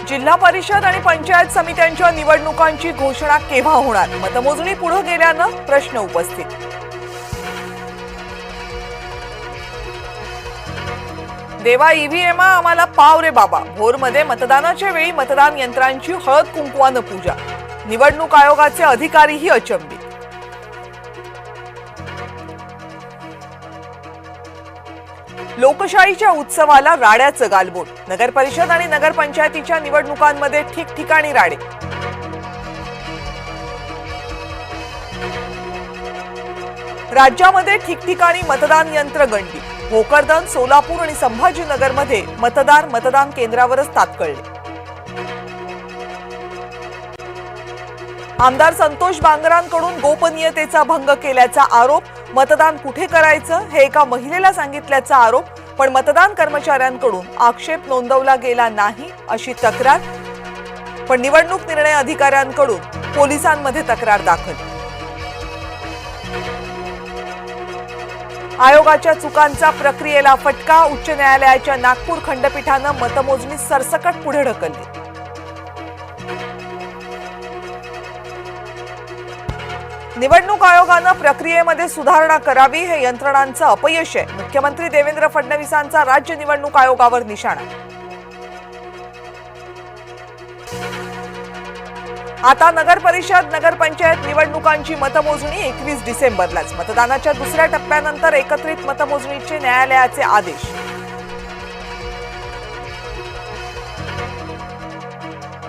जिल्हा परिषद आणि पंचायत समित्यांच्या निवडणुकांची घोषणा केव्हा होणार? मतमोजणी पुढे गेल्यानं प्रश्न उपस्थित. देवा ईव्हीएम आम्हाला पाव रे बाबा. भोरमध्ये मतदानाच्या वेळी मतदान यंत्रांची हळद कुंकवानं पूजा. निवडणूक आयोगाचे अधिकारीही अचंबित. लोकशाहीच्या उत्सवाला राड्याचं गालबोट. नगर परिषद आणि नगरपंचायतीच्या निवडणुकांमध्ये ठिकठिकाणी राडे. राज्यामध्ये ठिकठिकाणी मतदान यंत्र गंडी. भोकरदन, सोलापूर आणि संभाजीनगरमध्ये मतदार मतदान केंद्रावरच तात्कळले. आमदार संतोष बांगरांकडून गोपनीयतेचा भंग केल्याचा आरोप. मतदान कुठे करायचं हे एका महिलेला सांगितल्याचा आरोप, पण मतदान कर्मचाऱ्यांकडून आक्षेप नोंदवला गेला नाही अशी तक्रार. पण निवडणूक निर्णय अधिकाऱ्यांकडून पोलिसांमध्ये तक्रार दाखल. आयोगाच्या चुकांचा प्रक्रियेला फटका. उच्च न्यायालयाच्या नागपूर खंडपीठानं मतमोजणी सरसकट पुढे ढकलली. निवडणूक आयोगानं प्रक्रियेमध्ये सुधारणा करावी हे यंत्रणांचं अपयश आहे. मुख्यमंत्री देवेंद्र फडणवीसांचा राज्य निवडणूक आयोगावर निशाणा. आता नगर परिषद नगरपंचायत निवडणुकांची मतमोजणी 21 डिसेंबरलाच. मतदानाच्या दुसऱ्या टप्प्यानंतर एकत्रित मतमोजणीचे न्यायालयाचे आदेश.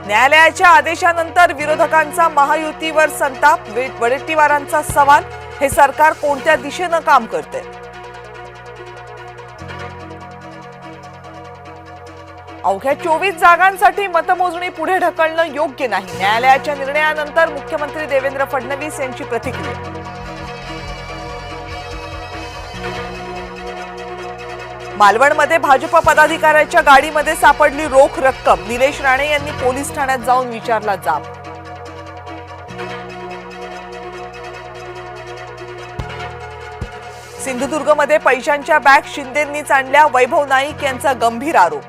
न्यायालयाच्या आदेशानंतर विरोधकांचा महायुतीवर संताप. वडेट्टीवारांचा सवाल, हे सरकार कोणत्या दिशेनं काम करते? अवघ्या 24 जागांसाठी मतमोजणी पुढे ढकलणं योग्य नाही. न्यायालयाच्या निर्णयानंतर मुख्यमंत्री देवेंद्र फडणवीस यांची प्रतिक्रिया. मालवणमध्ये भाजप पदाधिकाऱ्याच्या गाडीमध्ये सापडली रोख रक्कम. निलेश राणे यांनी पोलीस ठाण्यात जाऊन विचारला जाब. सिंधुदुर्गमध्ये पैशांच्या बॅग शिंदेंनीच आणल्या. वैभव नाईक यांचा गंभीर आरोप.